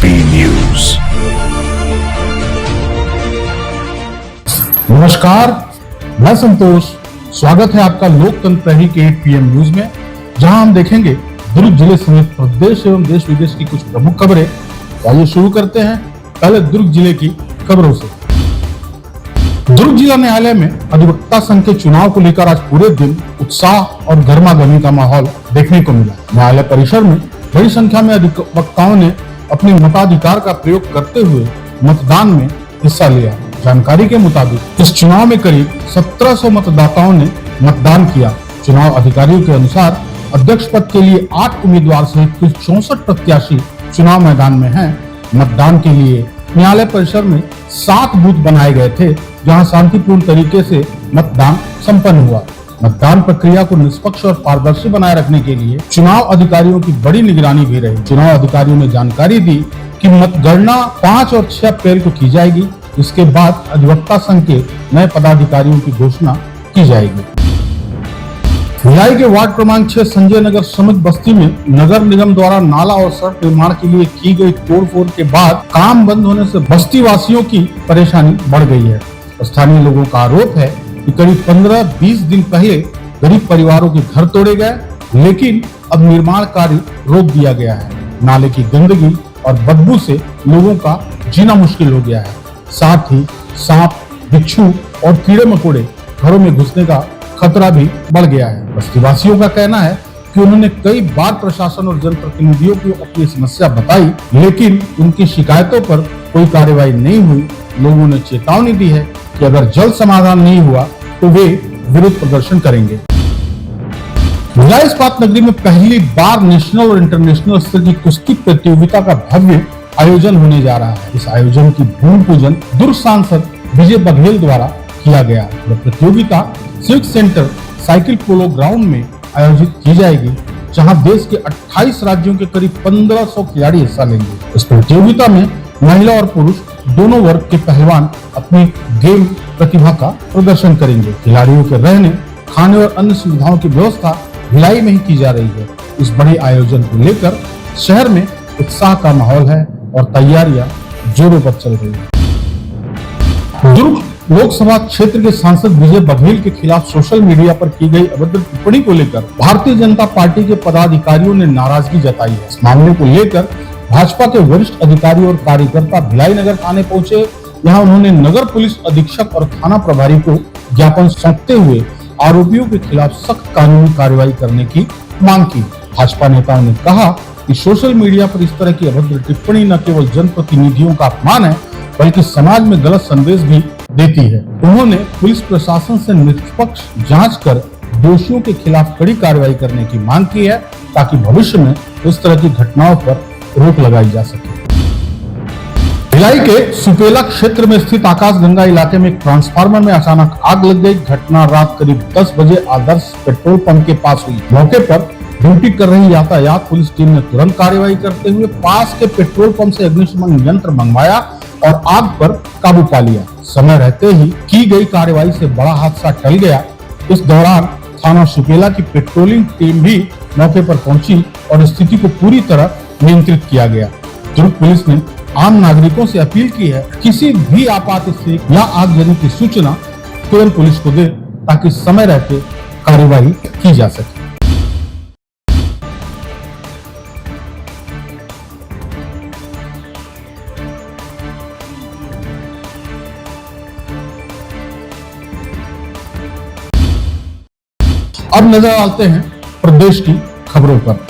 P news. नमस्कार, मैं संतोष। स्वागत है आपका लोकतंत्र प्रहरी के 8 PM न्यूज में, जहां हम देखेंगे दुर्ग जिले समेत प्रदेश एवं देश विदेश की कुछ प्रमुख खबरें। आइए शुरू करते हैं पहले दुर्ग जिले की खबरों से। दुर्ग जिला न्यायालय में अधिवक्ता संघ के चुनाव को लेकर आज पूरे दिन उत्साह और गर्मागर्मी का माहौल देखने को मिला। न्यायालय परिसर में बड़ी संख्या में अधिवक्ताओं ने अपने मताधिकार का प्रयोग करते हुए मतदान में हिस्सा लिया। जानकारी के मुताबिक इस चुनाव में करीब 1700 मतदाताओं ने मतदान किया। चुनाव अधिकारियों के अनुसार अध्यक्ष पद के लिए 8 उम्मीदवार सहित कुल 64 प्रत्याशी चुनाव मैदान में हैं। मतदान के लिए न्यायालय परिसर में 7 बूथ बनाए गए थे, जहां शांतिपूर्ण तरीके से मतदान संपन्न हुआ। मतदान प्रक्रिया को निष्पक्ष और पारदर्शी बनाए रखने के लिए चुनाव अधिकारियों की बड़ी निगरानी भी रही। चुनाव अधिकारियों ने जानकारी दी कि मतगणना 5 और 6 अप्रैल को की जाएगी। इसके बाद अधिवक्ता संघ के नए पदाधिकारियों की घोषणा की जाएगी। भिलाई के वार्ड क्रमांक 6 संजय नगर समित बस्ती में नगर निगम द्वारा नाला और सड़क निर्माण के लिए की गई तोड़फोड़ के बाद काम बंद होने से बस्ती वासियों की परेशानी बढ़ गई है। स्थानीय लोगों का आरोप है कि करीब 15-20 दिन पहले गरीब परिवारों के घर तोड़े गए, लेकिन अब निर्माण कार्य रोक दिया गया है। नाले की गंदगी और बदबू से लोगों का जीना मुश्किल हो गया है। साथ ही सांप, बिच्छू और कीड़े मकोड़े घरों में घुसने का खतरा भी बढ़ गया है। बस्ती वासियों का कहना है कि उन्होंने कई बार प्रशासन और जनप्रतिनिधियों को अपनी समस्या बताई, लेकिन उनकी शिकायतों पर कोई कार्रवाई नहीं हुई। लोगों ने चेतावनी दी है कि अगर जल्द समाधान नहीं हुआ तो वे विरोध प्रदर्शन करेंगे। भिलाई इस्पात नगरी में पहली बार नेशनल और इंटरनेशनल स्तर की कुश्ती प्रतियोगिता का भव्य आयोजन होने जा रहा है। इस आयोजन की भूमि पूजन दुर्ग सांसद विजय बघेल द्वारा किया गया। यह प्रतियोगिता civic centre cycle polo ground में आयोजित की जाएगी, जहां देश के 28 राज्यों के करीब 1500 खिलाड़ी हिस्सा लेंगे। इस प्रतियोगिता में महिला और पुरुष दोनों वर्ग के पहलवान अपनी गेम प्रतिभा का प्रदर्शन करेंगे। खिलाड़ियों के रहने, खाने और अन्य सुविधाओं की व्यवस्था भिलाई में ही की जा रही है। इस बड़े आयोजन को लेकर शहर में उत्साह का माहौल है और तैयारियां जोरों पर चल रही है। दुर्ग लोकसभा क्षेत्र के सांसद विजय बघेल के खिलाफ सोशल मीडिया पर की गई अभद्र टिप्पणी को लेकर भारतीय जनता पार्टी के पदाधिकारियों ने नाराजगी जताई है। इस मामले को लेकर भाजपा के वरिष्ठ अधिकारी और कार्यकर्ता भिलाई नगर थाने पहुंचे। यहाँ उन्होंने नगर पुलिस अधीक्षक और थाना प्रभारी को ज्ञापन सौंपते हुए आरोपियों के खिलाफ सख्त कानूनी कार्रवाई करने की मांग की। भाजपा नेताओं ने कहा कि सोशल मीडिया पर इस तरह की अभद्र टिप्पणी न केवल जनप्रतिनिधियों का अपमान है, बल्कि समाज में गलत संदेश भी देती है। उन्होंने पुलिस प्रशासन से निष्पक्ष जांच कर दोषियों के खिलाफ कड़ी कार्रवाई करने की मांग की है, ताकि भविष्य में इस तरह की घटनाओं पर रोक लगाई जा सके। भिलाई के सुपेला क्षेत्र में स्थित आकाशगंगा इलाके में एक ट्रांसफार्मर में अचानक आग लग गई। घटना रात करीब 10 बजे आदर्श पेट्रोल पंप के पास हुई। मौके पर ड्यूटी कर रही यातायात पुलिस टीम ने तुरंत कार्रवाई करते हुए पास के पेट्रोल पंप से अग्निशमन यंत्र मंगवाया और आग पर काबू पा लिया। समय रहते ही की गई कार्रवाई से बड़ा हादसा टल गया। इस दौरान थाना सुपेला की पेट्रोलिंग टीम भी मौके पर पहुंची और स्थिति को पूरी तरह नियंत्रित किया गया। दुर्ग पुलिस ने आम नागरिकों से अपील की है, किसी भी आपात स्थिति या आगजनी की सूचना तुरंत पुलिस को दे, ताकि समय रहते कार्रवाई की जा सके। अब नजर डालते हैं प्रदेश की खबरों पर।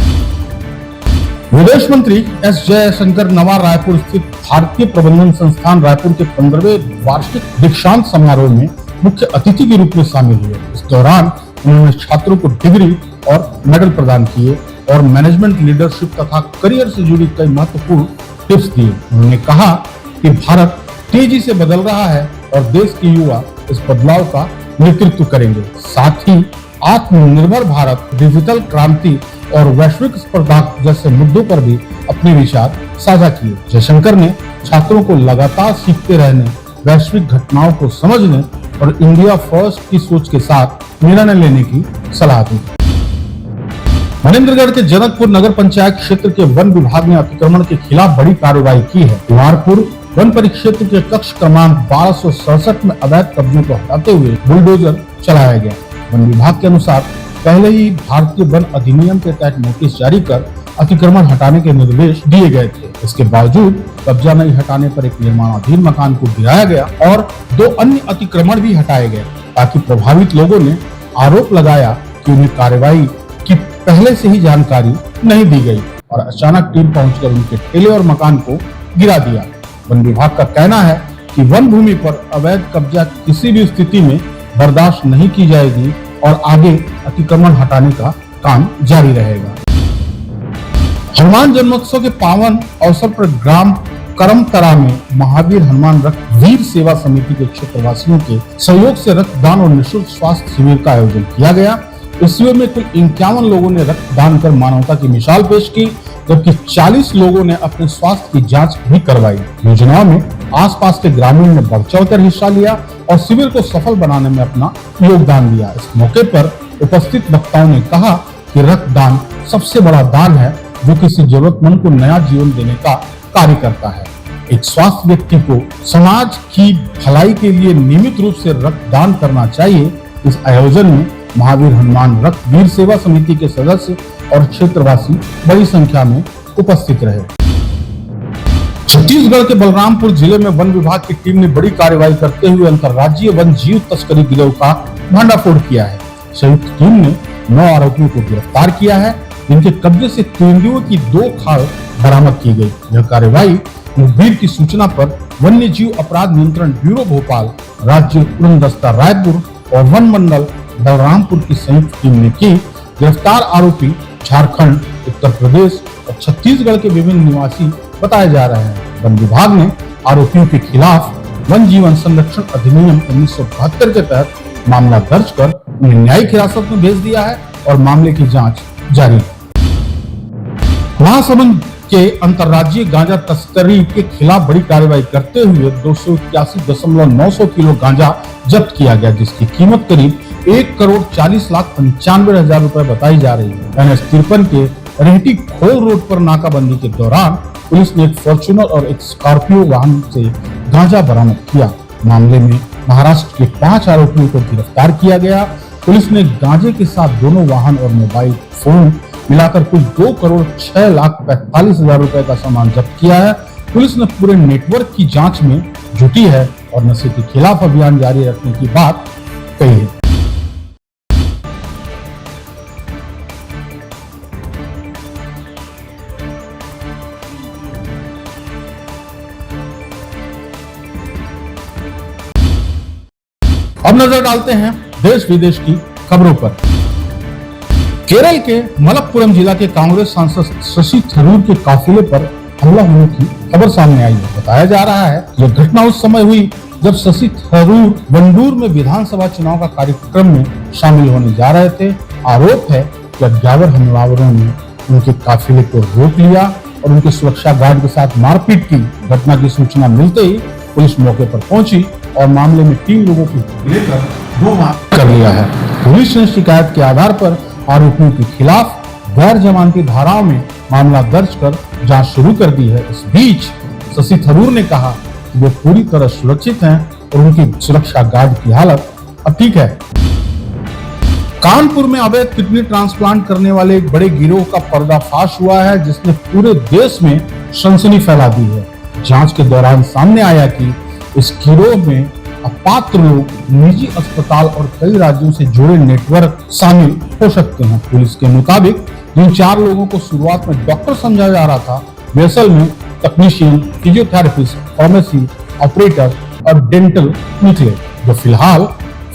विदेश मंत्री एस जयशंकर नवा रायपुर स्थित भारतीय प्रबंधन संस्थान रायपुर के 15वें वार्षिक दीक्षांत समारोह में मुख्य अतिथि के रूप में शामिल हुए। इस दौरान उन्होंने छात्रों को डिग्री और मेडल प्रदान किए और मैनेजमेंट, लीडरशिप तथा करियर से जुड़ी कई महत्वपूर्ण टिप्स दिए। उन्होंने कहा कि भारत तेजी से बदल रहा है और देश के युवा इस बदलाव का नेतृत्व करेंगे। साथ ही आत्मनिर्भर भारत, डिजिटल क्रांति और वैश्विक स्पर्धा जैसे मुद्दों पर भी अपने विचार साझा किए। जयशंकर ने छात्रों को लगातार सीखते रहने, वैश्विक घटनाओं को समझने और इंडिया फर्स्ट की सोच के साथ निर्णय लेने की सलाह दी। मनेंद्रगढ़ के जनकपुर नगर पंचायत क्षेत्र के वन विभाग ने अतिक्रमण के खिलाफ बड़ी कार्रवाई की है। कुमारपुर वन परिक्षेत्र के कक्ष क्रमांक 1267 में अवैध कब्जों को हटाते हुए बुलडोजर चलाया गया। वन विभाग के अनुसार पहले ही भारतीय वन अधिनियम के तहत नोटिस जारी कर अतिक्रमण हटाने के निर्देश दिए गए थे। इसके बावजूद कब्जा नहीं हटाने पर एक निर्माणाधीन मकान को गिराया गया और 2 अन्य अतिक्रमण भी हटाए गए, ताकि प्रभावित लोगों ने आरोप लगाया कि उन्हें कार्रवाई की पहले से ही जानकारी नहीं दी गई और अचानक टीम पहुंचकर उनके ठेले और मकान को गिरा दिया। वन विभाग का कहना है कि वन भूमि पर अवैध कब्जा किसी भी स्थिति में बर्दाश्त नहीं की जाएगी और आगे अतिक्रमण हटाने का काम जारी रहेगा। हनुमान जन्मोत्सव के पावन अवसर पर ग्राम करमतरा में महावीर हनुमान रक्त वीर सेवा समिति के क्षेत्रवासियों के सहयोग से रक्तदान और निःशुल्क स्वास्थ्य शिविर का आयोजन किया गया। इस शिविर में कुल 51 लोगों ने रक्तदान कर मानवता की मिसाल पेश की, जबकि 40 लोगों ने अपने स्वास्थ्य की जांच भी करवाई। योजनाओं में आसपास के ग्रामीण ने बढ़ चढ़कर हिस्सा लिया और शिविर को सफल बनाने में अपना योगदान दिया। इस मौके पर उपस्थित वक्ताओं ने कहा कि रक्तदान सबसे बड़ा दान है जो किसी जरूरतमंद को नया जीवन देने का कार्य करता है। एक स्वस्थ व्यक्ति को समाज की भलाई के लिए नियमित रूप से रक्तदान करना चाहिए। इस आयोजन में महावीर हनुमान रक्त वीर सेवा समिति के सदस्य और क्षेत्रवासी बड़ी संख्या में उपस्थित रहे। छत्तीसगढ़ के बलरामपुर जिले में वन विभाग की टीम ने बड़ी कार्रवाई करते हुए अंतर्राज्यीय वन जीव तस्करी गिरोह का भंडाफोड़ किया है। संयुक्त टीम ने 9 आरोपियों को गिरफ्तार किया है, जिनके कब्जे से तेंदुओं की 2 खाल बरामद की गई। यह कार्रवाई मुखबिर की सूचना पर वन्य जीव अपराध नियंत्रण ब्यूरो भोपाल, राज्य उड़न दस्ता रायपुर और वन मंडल बलरामपुर की संयुक्त टीम ने की। गिरफ्तार आरोपी झारखंड, उत्तर प्रदेश और छत्तीसगढ़ के विभिन्न निवासी बताए जा रहे हैं। वन विभाग ने आरोपियों के खिलाफ वन जीवन संरक्षण अधिनियम 1972 के तहत मामला दर्ज कर उन्हें न्यायिक हिरासत में भेज दिया है और मामले की जांच जारी है। महासमुंद के अंतर्राज्यीय गांजा तस्करी के खिलाफ बड़ी कार्रवाई करते हुए 281.900 किलो गांजा जब्त किया गया, जिसकी कीमत करीब 1,40,95,000 रुपए बताई जा रही है। NH-53 के रेहटी खोल रोड पर नाकाबंदी के दौरान पुलिस ने एक फॉर्च्यूनर और एक स्कॉर्पियो वाहन से गांजा बरामद किया। मामले में महाराष्ट्र के 5 आरोपियों को गिरफ्तार किया गया। पुलिस ने गांजे के साथ दोनों वाहन और मोबाइल फोन मिलाकर कुल 2,06,45,000 रुपए का सामान जब्त किया है। पुलिस ने पूरे नेटवर्क की जांच में जुटी है और नशे के खिलाफ अभियान जारी रखने की बात कही है। अब नजर डालते हैं देश विदेश की खबरों पर। केरल के मलप्पुरम जिला के कांग्रेस सांसद शशि थरूर के काफिले पर हमला होने की खबर सामने आई है। बताया जा रहा है यह घटना उस समय हुई जब शशि थरूर वंडूर में विधानसभा चुनाव का कार्यक्रम में शामिल होने जा रहे थे। आरोप है कि अज्ञात हमलावरों ने उनके काफिले को रोक लिया और उनके सुरक्षा गार्ड के साथ मारपीट की। घटना की सूचना मिलते ही पुलिस मौके पर पहुंची और मामले में 3 लोगों को लेकर 2 मार्च कर लिया है। पुलिस ने शिकायत के आधार पर आरोपियों के खिलाफ गैर जमानती धाराओं में मामला दर्ज कर जांच शुरू कर दी है। इस बीच शशि थरूर ने कहा कि वे पूरी तरह सुरक्षित हैं और उनकी सुरक्षा गार्ड की हालत अब ठीक है। कानपुर में अवैध किडनी ट्रांसप्लांट करने वाले एक बड़े गिरोह का पर्दाफाश हुआ है, जिसने पूरे देश में सनसनी फैला दी है। जांच के दौरान सामने आया कि इस गिरोह में अपात्र लोग, निजी अस्पताल और कई राज्यों से जुड़े नेटवर्क शामिल हो सकते हैं। पुलिस के मुताबिक जिन 4 लोगों को शुरुआत में डॉक्टर समझा जा रहा था, वे असल में तकनीशियन, फिजियोथेरेपिस्ट, फार्मेसी ऑपरेटर और डेंटल निकले, जो फिलहाल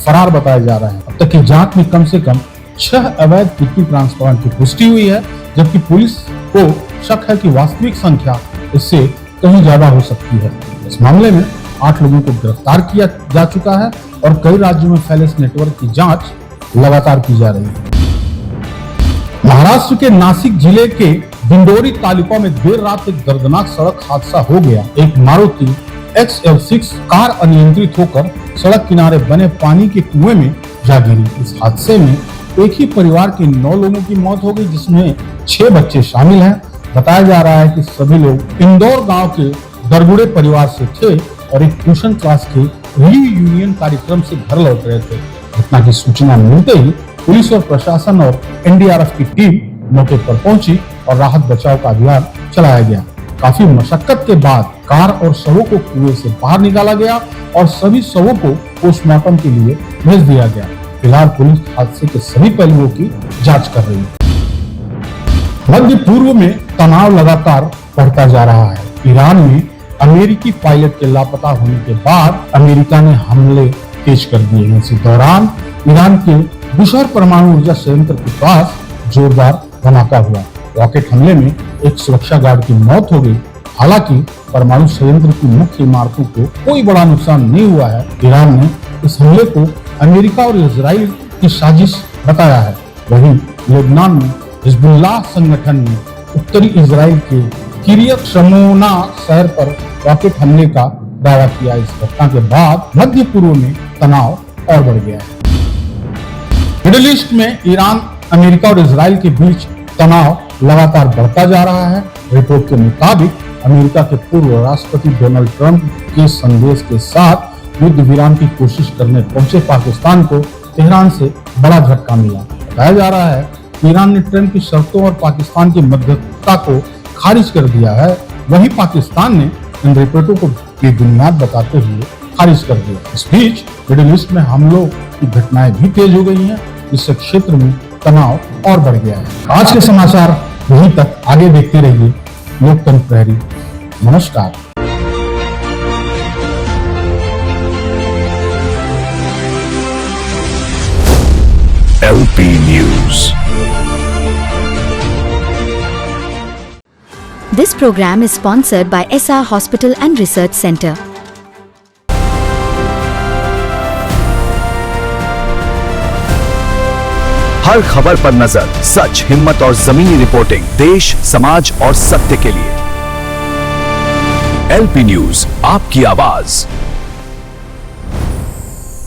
फरार बताए जा रहे हैं। अब तक की जांच में कम से कम 6 अवैध किडनी ट्रांसप्लांट की पुष्टि हुई है, जबकि पुलिस को शक है कि वास्तविक संख्या इससे कहीं ज्यादा हो सकती है। इस मामले में 8 लोगों को गिरफ्तार किया जा चुका है और कई राज्यों में फैले इस नेटवर्क की जांच लगातार की जा रही है। महाराष्ट्र के नासिक जिले के दिंडोरी तालुका में देर रात एक दर्दनाक सड़क हादसा हो गया। एक मारुति XL6 कार अनियंत्रित होकर सड़क किनारे बने पानी के कुएं में जा गिरी। इस हादसे में एक ही परिवार के 9 लोगों की मौत हो गई, जिसमें 6 बच्चे शामिल हैं। बताया जा रहा है कि सभी लोग इंदौर गांव के दरगुड़े परिवार से थे और एक ट्यूशन क्लास के रीयूनियन कार्यक्रम से घर लौट रहे थे। घटना की सूचना मिलते ही पुलिस और प्रशासन और एनडीआरएफ की टीम मौके पर पहुंची और राहत बचाव का अभियान चलाया गया। काफी मशक्कत के बाद कार और शवों को कुएं से बाहर निकाला गया और सभी शवों को पोस्टमार्टम के लिए भेज दिया गया। फिलहाल पुलिस हादसे के सभी पहलुओं की जांच कर रही है। मध्य पूर्व में तनाव लगातार बढ़ता जा रहा है। ईरान में अमेरिकी पायलट के लापता होने के बाद अमेरिका ने हमले तेज कर दिए हैं। इसी दौरान ईरान के बुशहर परमाणु ऊर्जा संयंत्र के पास जोरदार धमाका हुआ। रॉकेट हमले में एक सुरक्षा गार्ड की मौत हो गई। हालांकि परमाणु संयंत्र की मुख्य इमारतों को कोई बड़ा नुकसान नहीं हुआ है। ईरान ने इस हमले को अमेरिका और इजराइल की साजिश बताया है। वहीं लेबनान में हिजबुल्लाह संगठन ने उत्तरी इजराइल के किरियत शमोना शहर पर रॉकेट हमले का दावा किया। इस घटना के बाद मध्य पूर्व में तनाव और बढ़ गया है। मिडिल ईस्ट में ईरान, अमेरिका और इजराइल के बीच तनाव लगातार बढ़ता जा रहा है। रिपोर्ट के मुताबिक अमेरिका के पूर्व राष्ट्रपति डोनाल्ड ट्रंप के संदेश के साथ युद्ध विराम की कोशिश करने पहुंचे पाकिस्तान को तेहरान से बड़ा झटका मिला। बताया जा रहा है कि ईरान ने ट्रंप की शर्तों और पाकिस्तान की मध्यस्थता को खारिज कर दिया है। वहीं पाकिस्तान ने इन रिपोर्टों को बेबुनियाद बताते हुए खारिज कर दिया। इस बीच मिडिल ईस्ट में हमलों की घटनाएं भी तेज हो गई हैं, जिससे क्षेत्र में तनाव और बढ़ गया है। आज के समाचार यहीं तक, आगे देखते रहिए लोकतंत्र प्रहरी। नमस्कार। LP News. This program is sponsored by SR Hospital and Research Center. हर खबर पर नजर, सच, हिम्मत और जमीनी रिपोर्टिंग, देश, समाज और सत्य के लिए। LP न्यूज, आपकी आवाज।